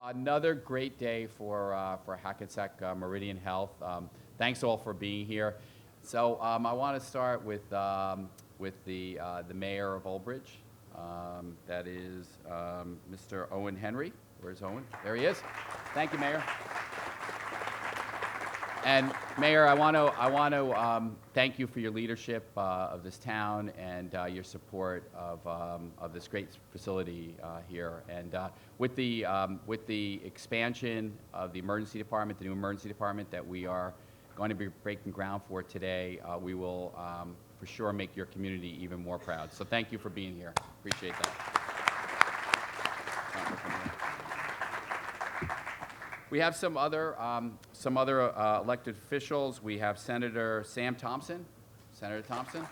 Another great day for Hackensack Meridian Health. Thanks all for being here. So I want to start with the mayor of Old Bridge. That is Mr. Owen Henry. Where's Owen? There he is. Thank you, Mayor. And Mayor, I want to thank you for your leadership of this town and your support of this great facility here. And with the expansion of the emergency department, the new emergency department that we are going to be breaking ground for today, we will for sure make your community even more proud. So thank you for being here. Appreciate that. We have some other elected officials. We have Senator Sam Thompson. Senator Thompson.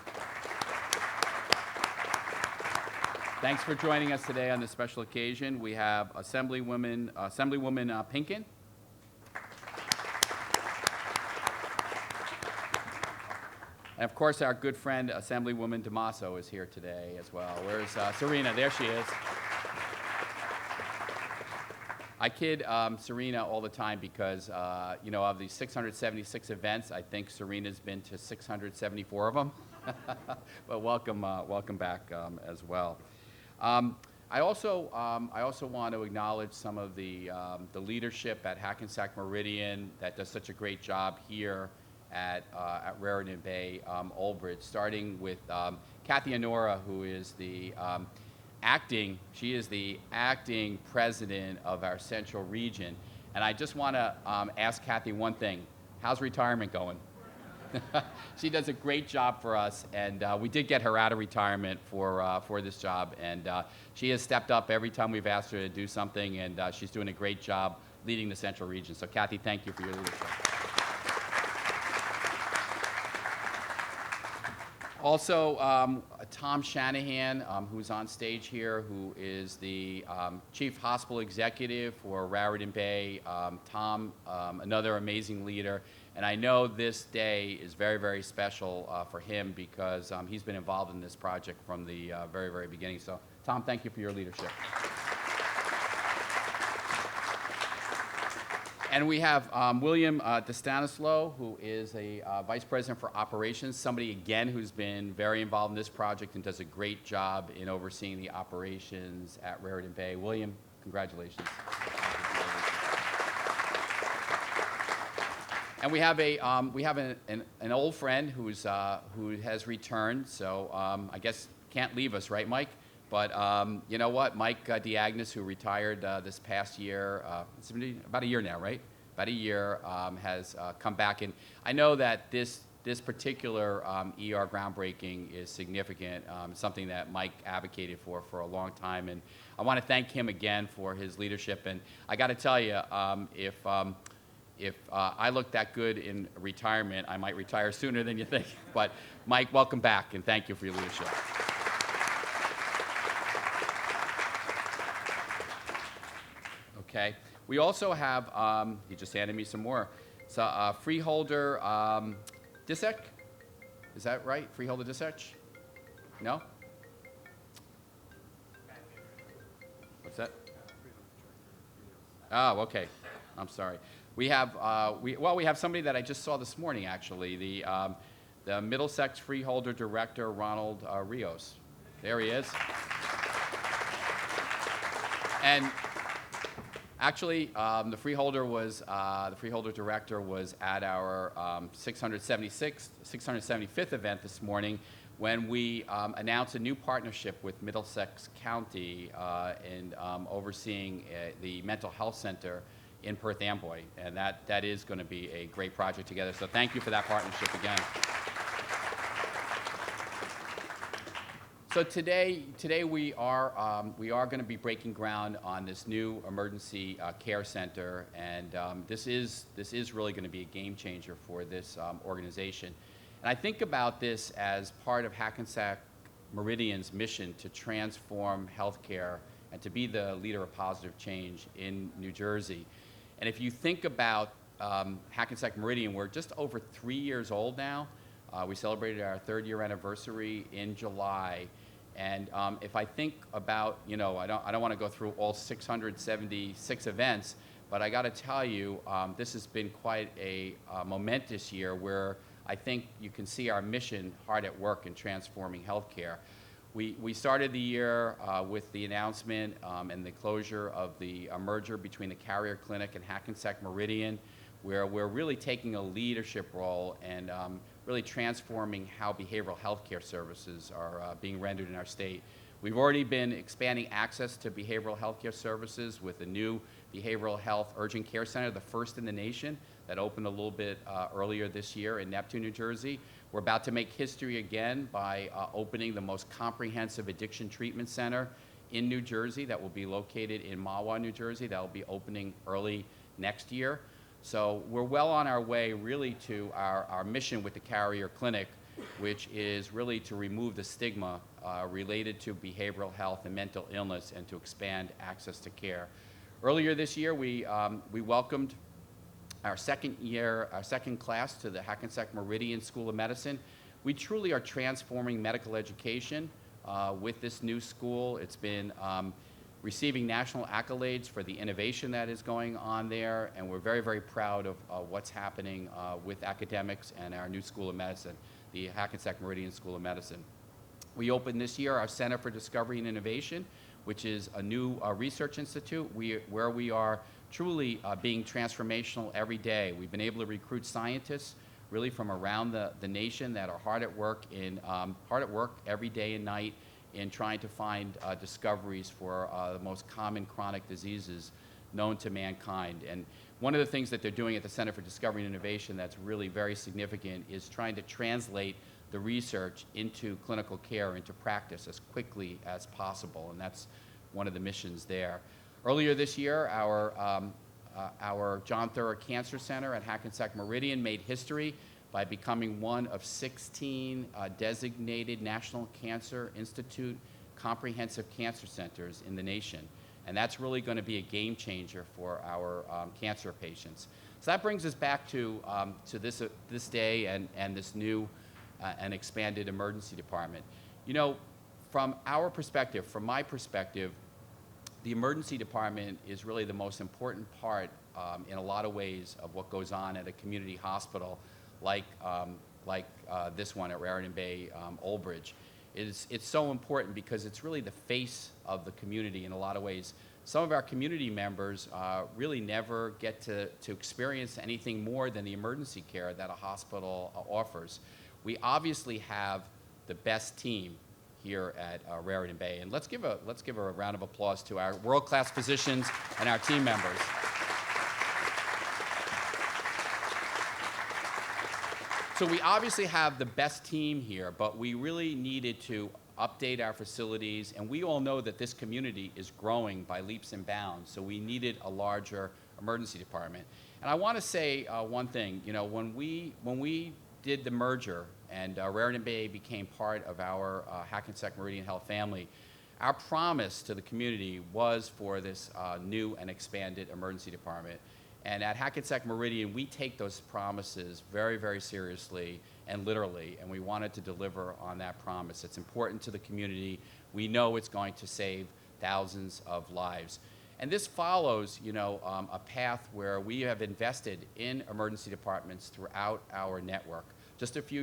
Thanks for joining us today on this special occasion. We have Assemblywoman Pinkin. And of course, our good friend Assemblywoman DeMasso is here today as well. Where's Serena? There she is. I kid Serena all the time because, of the 676 events, I think Serena's been to 674 of them. But welcome back as well. I also want to acknowledge some of the leadership at Hackensack Meridian that does such a great job here at Raritan Bay, Old Bridge, starting with Kathy Honora, who is the she is the acting president of our central region. And I just want to ask Kathy one thing. How's retirement going? She does a great job for us, and we did get her out of retirement for this job. And she has stepped up every time we've asked her to do something, and she's doing a great job leading the central region. So Kathy, thank you for your leadership. Also, Tom Shanahan, who's on stage here, who is the Chief Hospital Executive for Raritan Bay. Tom, another amazing leader. And I know this day is very, very special for him because he's been involved in this project from the very, very beginning. So, Tom, thank you for your leadership. And we have William DeStanislow, who is a Vice President for Operations, somebody, again, who's been very involved in this project and does a great job in overseeing the operations at Raritan Bay. William, congratulations. And we have an old friend who has returned, so I guess can't leave us, right, Mike? But you know what? Mike DeAgnes, who retired this past year, it's been about a year now, right? About a year, has come back. And I know that this particular ER groundbreaking is significant, something that Mike advocated for a long time. And I want to thank him again for his leadership. And I got to tell you, if I look that good in retirement, I might retire sooner than you think. But Mike, welcome back, and thank you for your leadership. Okay. We also have, he just handed me some more. So Freeholder Disick, is that right? Freeholder Disick? No? What's that? Oh, okay. I'm sorry. We have, we have somebody that I just saw this morning, actually, the Middlesex Freeholder Director, Ronald Rios. There he is. And actually, the freeholder director was at our 675th event this morning when we announced a new partnership with Middlesex County in overseeing the mental health center in Perth Amboy, and that is going to be a great project together. So thank you for that partnership again. So today we are going to be breaking ground on this new emergency care center, and this is really going to be a game changer for this organization. And I think about this as part of Hackensack Meridian's mission to transform healthcare and to be the leader of positive change in New Jersey. And if you think about Hackensack Meridian, we're just over 3 years old now. We celebrated our 3rd year anniversary in July. And if I think about, I don't want to go through all 676 events, but I got to tell you, this has been quite a momentous year where I think you can see our mission hard at work in transforming healthcare. We started the year with the announcement and the closure of the merger between the Carrier Clinic and Hackensack Meridian, where we're really taking a leadership role and really transforming how behavioral health care services are being rendered in our state. We've already been expanding access to behavioral health care services with a new behavioral health urgent care center, the first in the nation, that opened a little bit earlier this year in Neptune, New Jersey. We're about to make history again by opening the most comprehensive addiction treatment center in New Jersey that will be located in Mahwah, New Jersey. That will be opening early next year. So we're well on our way really to our mission with the Carrier Clinic, which is really to remove the stigma related to behavioral health and mental illness and to expand access to care. Earlier this year, we welcomed our second class to the Hackensack Meridian School of Medicine. We truly are transforming medical education with this new school. It's been receiving national accolades for the innovation that is going on there, and we're very, very proud of what's happening with academics and our new School of Medicine, the Hackensack Meridian School of Medicine. We opened this year our Center for Discovery and Innovation, which is a new research institute where we are truly being transformational every day. We've been able to recruit scientists really from around the nation that are hard at work every day and night in trying to find discoveries for the most common chronic diseases known to mankind. And one of the things that they're doing at the Center for Discovery and Innovation that's really very significant is trying to translate the research into clinical care, into practice as quickly as possible, and that's one of the missions there. Earlier this year, our John Theurer Cancer Center at Hackensack Meridian made history by becoming one of 16 designated National Cancer Institute comprehensive cancer centers in the nation. And that's really going to be a game changer for our cancer patients. So that brings us back to this day and this new and expanded emergency department. From our perspective, from my perspective, the emergency department is really the most important part in a lot of ways of what goes on at a community hospital like this one at Raritan Bay, Old Bridge. It's so important because it's really the face of the community in a lot of ways. Some of our community members really never get to experience anything more than the emergency care that a hospital offers. We obviously have the best team here at Raritan Bay, and let's give a round of applause to our world-class physicians and our team members. So we obviously have the best team here, but we really needed to update our facilities, and we all know that this community is growing by leaps and bounds, so we needed a larger emergency department. And I want to say one thing. When we did the merger and Raritan Bay became part of our Hackensack Meridian Health family, our promise to the community was for this new and expanded emergency department. And at Hackensack Meridian, we take those promises very, very seriously and literally, and we wanted to deliver on that promise. It's important to the community. We know it's going to save thousands of lives. And this follows, a path where we have invested in emergency departments throughout our network. Just a few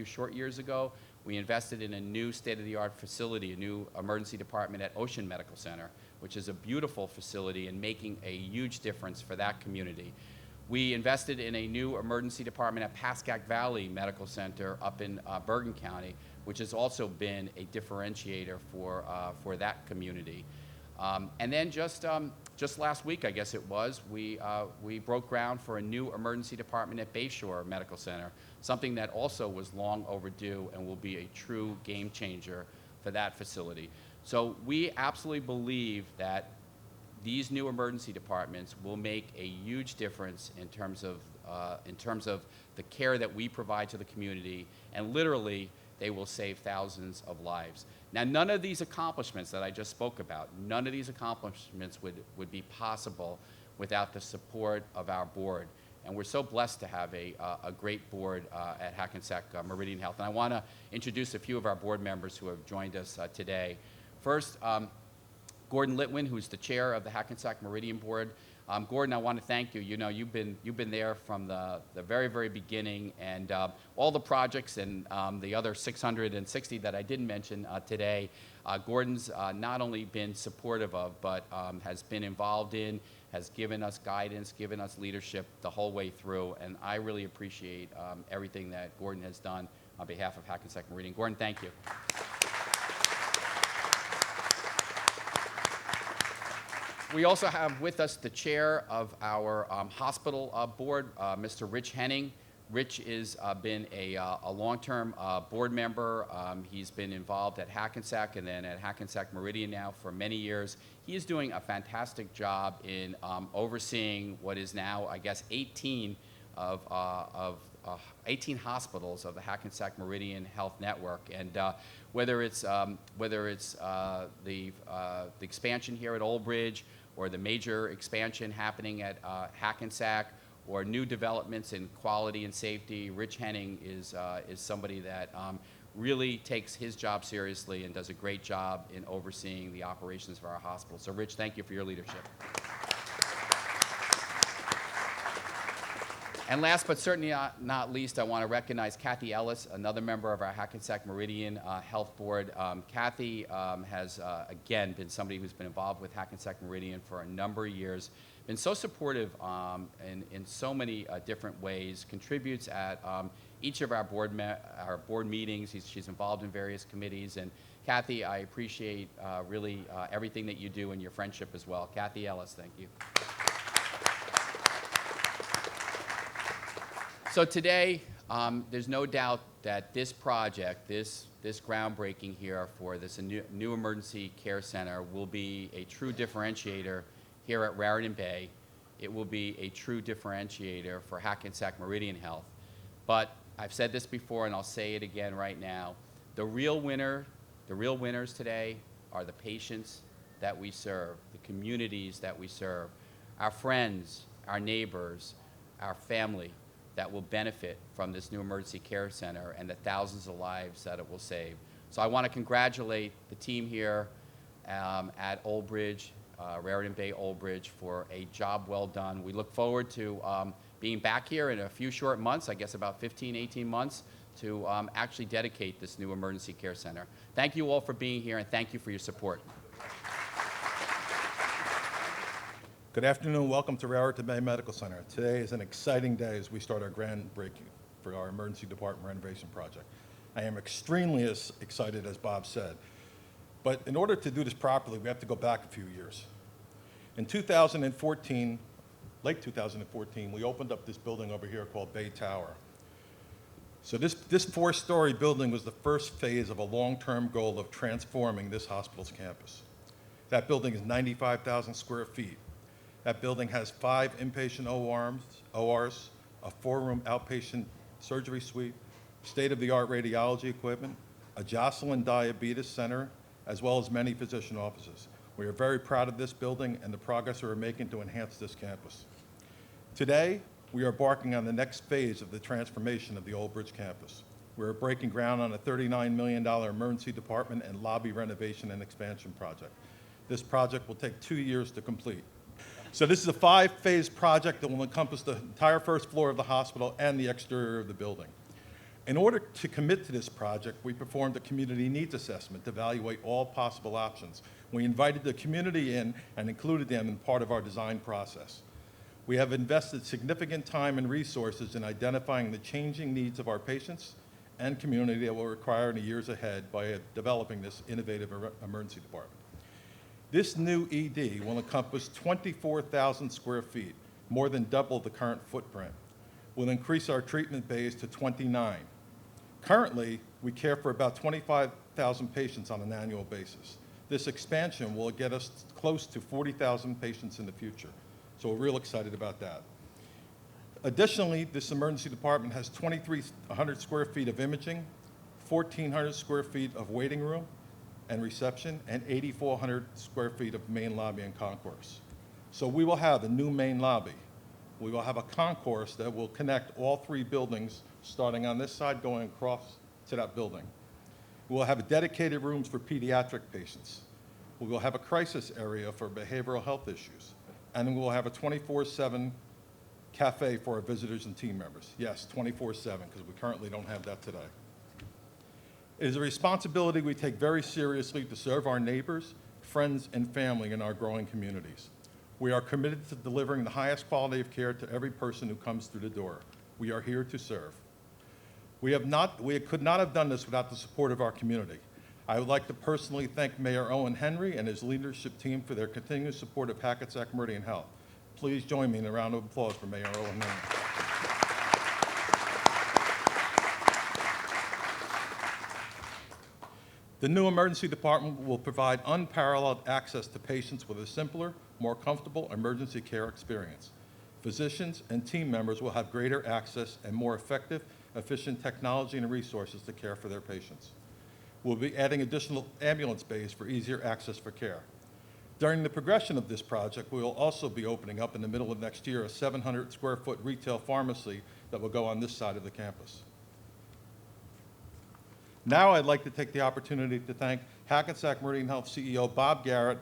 short years ago, we invested in a new state-of-the-art facility, a new emergency department at Ocean Medical Center, which is a beautiful facility and making a huge difference for that community. We invested in a new emergency department at Pascack Valley Medical Center up in Bergen County, which has also been a differentiator for that community. And then just last week, I guess it was, we broke ground for a new emergency department at Bayshore Medical Center, something that also was long overdue and will be a true game changer for that facility. So we absolutely believe that these new emergency departments will make a huge difference in terms of the care that we provide to the community, and literally they will save thousands of lives. Now, none of these accomplishments that I just spoke about, would be possible without the support of our board. And we're so blessed to have a great board at Hackensack Meridian Health. And I want to introduce a few of our board members who have joined us today. First, Gordon Litwin, who's the chair of the Hackensack Meridian Board. Gordon, I want to thank you. You know, you've been there from the very, very beginning, and all the projects and the other 660 that I didn't mention today. Gordon's not only been supportive of, but has been involved in, has given us guidance, given us leadership the whole way through, and I really appreciate everything that Gordon has done on behalf of Hackensack Meridian. Gordon, thank you. We also have with us the chair of our hospital board, Mr. Rich Henning. Rich has been a long-term board member. He's been involved at Hackensack and then at Hackensack Meridian now for many years. He is doing a fantastic job in overseeing what is now, I guess, 18 hospitals of the Hackensack Meridian Health Network, and whether it's the expansion here at Old Bridge, or the major expansion happening at Hackensack, or new developments in quality and safety, Rich Henning is somebody that really takes his job seriously and does a great job in overseeing the operations of our hospital. So Rich, thank you for your leadership. And last but certainly not least, I want to recognize Kathy Ellis, another member of our Hackensack Meridian Health Board. Kathy has, again, been somebody who's been involved with Hackensack Meridian for a number of years, been so supportive in so many different ways, contributes at each of our board meetings. She's involved in various committees. And Kathy, I appreciate really everything that you do and your friendship as well. Kathy Ellis, thank you. So today, there's no doubt that this project, this groundbreaking here for this new emergency care center will be a true differentiator here at Raritan Bay. It will be a true differentiator for Hackensack Meridian Health. But I've said this before and I'll say it again right now. The real winners today are the patients that we serve, the communities that we serve, our friends, our neighbors, our family that will benefit from this new emergency care center and the thousands of lives that it will save. So I want to congratulate the team here at Old Bridge, Raritan Bay Old Bridge, for a job well done. We look forward to being back here in a few short months, I guess about 15, 18 months, to actually dedicate this new emergency care center. Thank you all for being here, and thank you for your support. Good afternoon. Welcome to Raritan Bay Medical Center. Today is an exciting day as we start our groundbreaking for our emergency department renovation project. I am extremely excited, as Bob said. But in order to do this properly, we have to go back a few years. In 2014, late 2014, we opened up this building over here called Bay Tower. So this 4-story building was the first phase of a long-term goal of transforming this hospital's campus. That building is 95,000 square feet. That building has 5 inpatient ORs, a 4-room outpatient surgery suite, state-of-the-art radiology equipment, a Jocelyn Diabetes Center, as well as many physician offices. We are very proud of this building and the progress we are making to enhance this campus. Today, we are embarking on the next phase of the transformation of the Old Bridge campus. We are breaking ground on a $39 million emergency department and lobby renovation and expansion project. This project will take 2 years to complete. So this is a 5-phase project that will encompass the entire first floor of the hospital and the exterior of the building. In order to commit to this project, we performed a community needs assessment to evaluate all possible options. We invited the community in and included them in part of our design process. We have invested significant time and resources in identifying the changing needs of our patients and community that will require in the years ahead by developing this innovative emergency department. This new ED will encompass 24,000 square feet, more than double the current footprint. We'll increase our treatment bays to 29. Currently, we care for about 25,000 patients on an annual basis. This expansion will get us close to 40,000 patients in the future. So we're real excited about that. Additionally, this emergency department has 2,300 square feet of imaging, 1,400 square feet of waiting room and reception, and 8,400 square feet of main lobby and concourse. So we will have a new main lobby, We will have a concourse that will connect all three buildings, starting on this side, going across to that building. We will have dedicated rooms for pediatric patients. We will have a crisis area for behavioral health issues. And we will have a 24/7 cafe for our visitors and team members. Yes, 24/7, because we currently don't have that today. It is a responsibility we take very seriously to serve our neighbors, friends, and family in our growing communities. We are committed to delivering the highest quality of care to every person who comes through the door. We are here to serve. We could not have done this without the support of our community. I would like to personally thank Mayor Owen Henry and his leadership team for their continued support of Hackensack Meridian Health. Please join me in a round of applause for Mayor Owen Henry. The new emergency department will provide unparalleled access to patients with a simpler, more comfortable emergency care experience. Physicians and team members will have greater access and more effective, efficient technology and resources to care for their patients. We'll be adding additional ambulance bays for easier access for care. During the progression of this project, we will also be opening up in the middle of next year a 700-square-foot retail pharmacy that will go on this side of the campus. Now I'd like to take the opportunity to thank Hackensack Meridian Health CEO Bob Garrett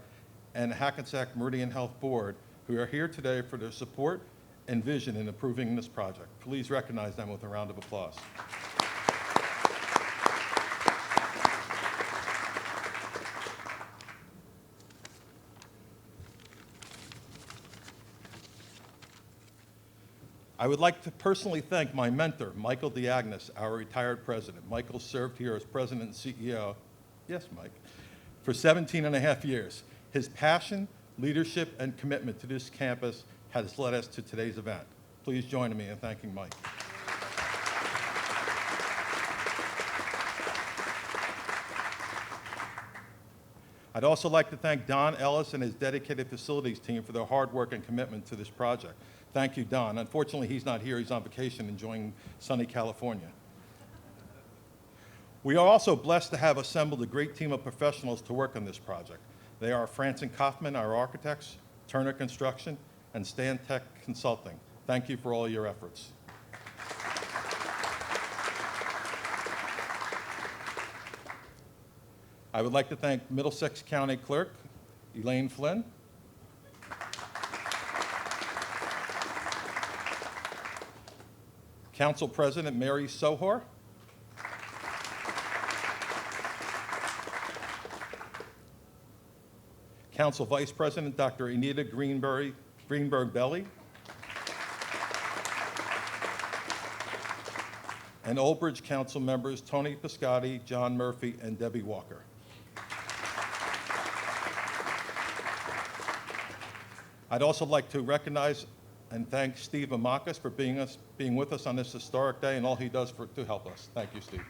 and Hackensack Meridian Health Board, who are here today for their support and vision in approving this project. Please recognize them with a round of applause. I would like to personally thank my mentor, Michael DeAgnes, our retired president. Michael served here as president and CEO, yes, Mike, for 17 and a half years. His passion, leadership, and commitment to this campus has led us to today's event. Please join me in thanking Mike. I'd also like to thank Don Ellis and his dedicated facilities team for their hard work and commitment to this project. Thank you, Don. Unfortunately, he's not here. He's on vacation enjoying sunny California. We are also blessed to have assembled a great team of professionals to work on this project. They are Franson Kaufman, our architects, Turner Construction, and Stan Tech Consulting. Thank you for all your efforts. I would like to thank Middlesex County Clerk Elaine Flynn, Council President Mary Sohor, Council Vice President Dr. Anita Greenberg-Belly, and Old Bridge Council members Tony Piscotti, John Murphy, and Debbie Walker. I'd also like to recognize and thank Steve Amakis for being with us on this historic day and all he does to help us. Thank you, Steve.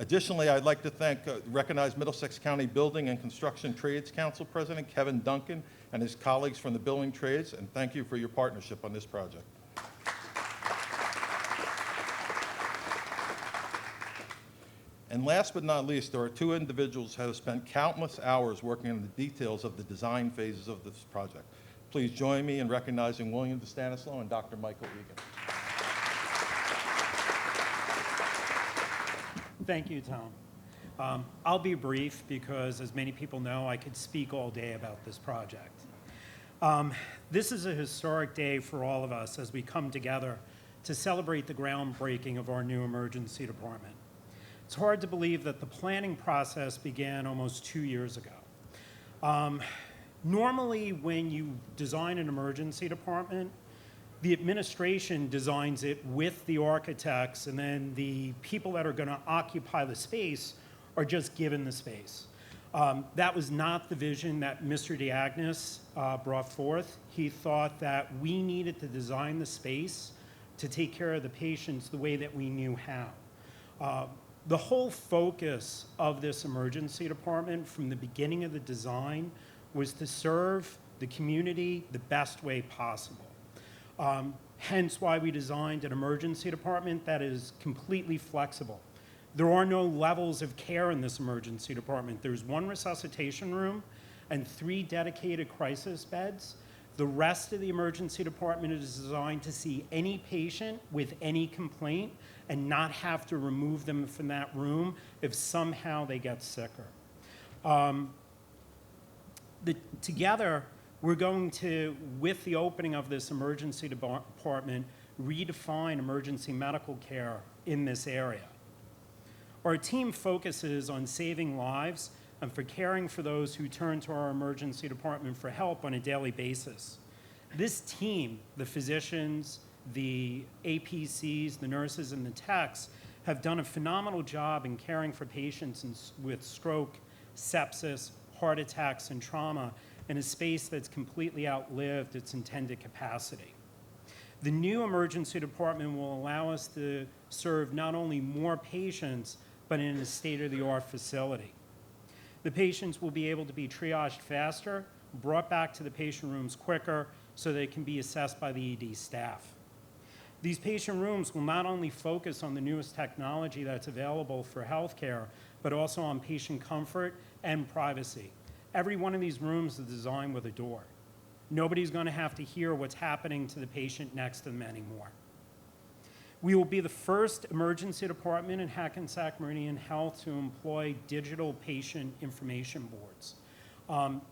Additionally, I'd like to recognize Middlesex County Building and Construction Trades Council President Kevin Duncan and his colleagues from the building trades, and thank you for your partnership on this project. And last but not least, there are two individuals who have spent countless hours working on the details of the design phases of this project. Please join me in recognizing William DeStanislow and Dr. Michael Egan. Thank you, Tom. I'll be brief because, as many people know, I could speak all day about this project. This is a historic day for all of us as we come together to celebrate the groundbreaking of our new emergency department. It's hard to believe that the planning process began almost 2 years ago. Normally, when you design an emergency department, the administration designs it with the architects, and then the people that are going to occupy the space are just given the space. That was not the vision that Mr. DeAgnes brought forth. He thought that we needed to design the space to take care of the patients the way that we knew how. The whole focus of this emergency department from the beginning of the design was to serve the community the best way possible. Hence why we designed an emergency department that is completely flexible. There are no levels of care in this emergency department. There's one resuscitation room and 3 dedicated crisis beds. The rest of the emergency department is designed to see any patient with any complaint and not have to remove them from that room if somehow they get sicker. Together, we're going to, with the opening of this emergency department, redefine emergency medical care in this area. Our team focuses on saving lives and for caring for those who turn to our emergency department for help on a daily basis. This team, the physicians, the APCs, the nurses, and the techs, have done a phenomenal job in caring for patients with stroke, sepsis, heart attacks, and trauma in a space that's completely outlived its intended capacity. The new emergency department will allow us to serve not only more patients, but in a state-of-the-art facility. The patients will be able to be triaged faster, brought back to the patient rooms quicker, so they can be assessed by the ED staff. These patient rooms will not only focus on the newest technology that's available for healthcare, but also on patient comfort and privacy. Every one of these rooms is designed with a door. Nobody's going to have to hear what's happening to the patient next to them anymore. We will be the first emergency department in Hackensack Meridian Health to employ digital patient information boards.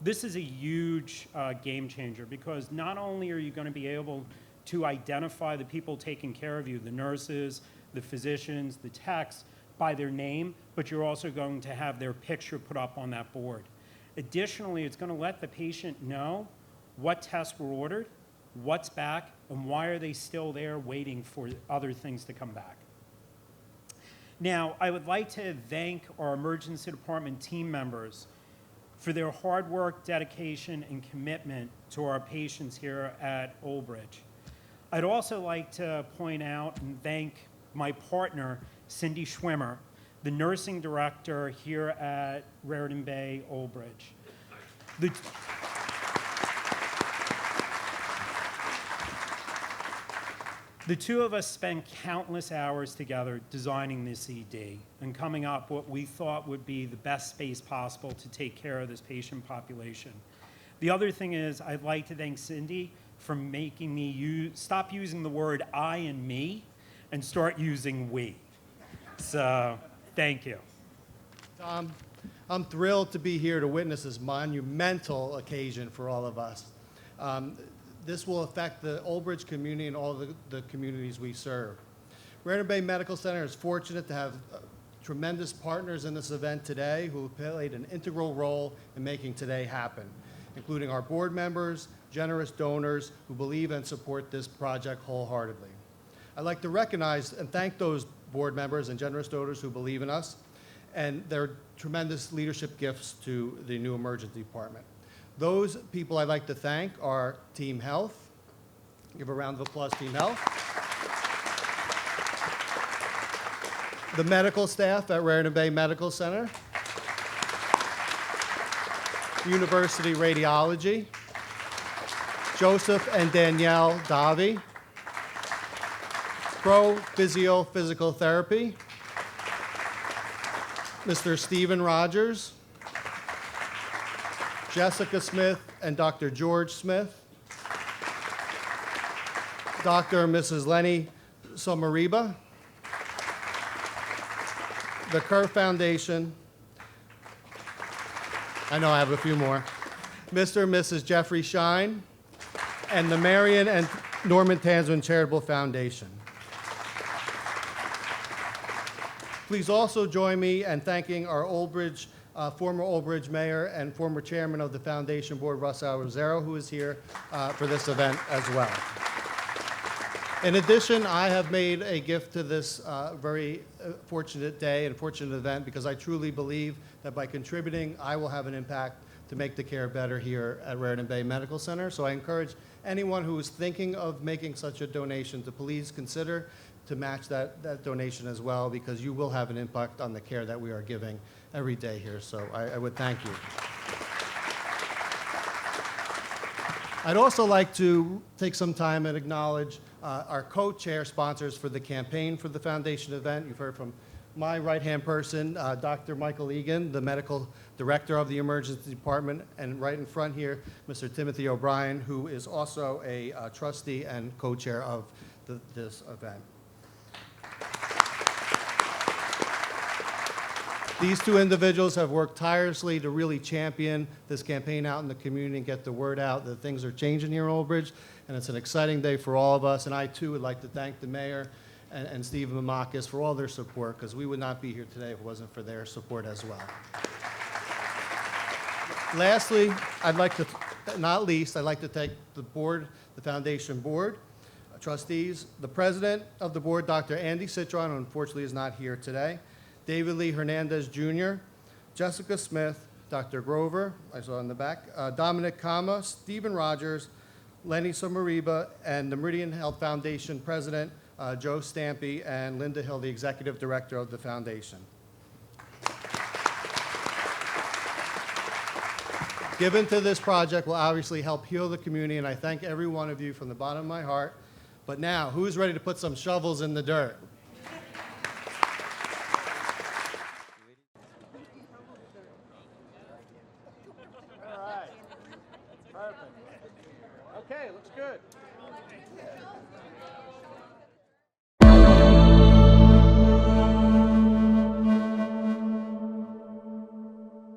This is a huge game changer because not only are you going to be able to identify the people taking care of you, the nurses, the physicians, the techs, by their name, but you're also going to have their picture put up on that board. Additionally, it's going to let the patient know what tests were ordered, what's back, and why are they still there waiting for other things to come back. Now, I would like to thank our emergency department team members for their hard work, dedication, and commitment to our patients here at Old Bridge. I'd also like to point out and thank my partner, Cindy Schwimmer, the nursing director here at Raritan Bay Old Bridge. The two of us spent countless hours together designing this ED and coming up what we thought would be the best space possible to take care of this patient population. The other thing is I'd like to thank Cindy for making me stop using the word I and me and start using we. So, thank you. Tom, I'm thrilled to be here to witness this monumental occasion for all of us. This will affect the Old Bridge community and all the communities we serve. Raritan Bay Medical Center is fortunate to have tremendous partners in this event today who have played an integral role in making today happen, including our board members, generous donors who believe and support this project wholeheartedly. I'd like to recognize and thank those board members and generous donors who believe in us and their tremendous leadership gifts to the new emergency department. Those people I'd like to thank are Team Health. Give a round of applause, Team Health. The medical staff at Raritan Bay Medical Center. University Radiology. Joseph and Danielle Davi. Pro Physio Physical Therapy. Mr. Stephen Rogers. Jessica Smith and Dr. George Smith, Dr. and Mrs. Lenny Somariba, the Kerr Foundation, I know I have a few more, Mr. and Mrs. Jeffrey Shine, and the Marion and Norman Tansman Charitable Foundation. Please also join me in thanking our former Old Bridge mayor and former chairman of the foundation board, Russ Alrozero, who is here for this event as well. In addition, I have made a gift to this very fortunate day and fortunate event because I truly believe that by contributing, I will have an impact to make the care better here at Raritan Bay Medical Center. So I encourage anyone who is thinking of making such a donation to please consider to match that donation as well, because you will have an impact on the care that we are giving every day here. So I would thank you. I'd also like to take some time and acknowledge our co-chair sponsors for the campaign for the foundation event. You've heard from my right-hand person, Dr. Michael Egan, the medical director of the emergency department, and right in front here, Mr. Timothy O'Brien, who is also a trustee and co-chair of this event. These two individuals have worked tirelessly to really champion this campaign out in the community and get the word out that things are changing here in Old Bridge, and it's an exciting day for all of us. And I, too, would like to thank the mayor and Stephen Mamakis for all their support, because we would not be here today if it wasn't for their support as well. Lastly, not least, I'd like to thank the board, the foundation board, trustees, the president of the board, Dr. Andy Citron, who unfortunately is not here today, David Lee Hernandez Jr., Jessica Smith, Dr. Grover, I saw in the back, Dominic Kama, Stephen Rogers, Lenny Somariba, and the Meridian Health Foundation president, Joe Stampy, and Linda Hill, the executive director of the foundation. Given to this project will obviously help heal the community, and I thank every one of you from the bottom of my heart. But now, who's ready to put some shovels in the dirt? All right. Perfect. Okay, looks good.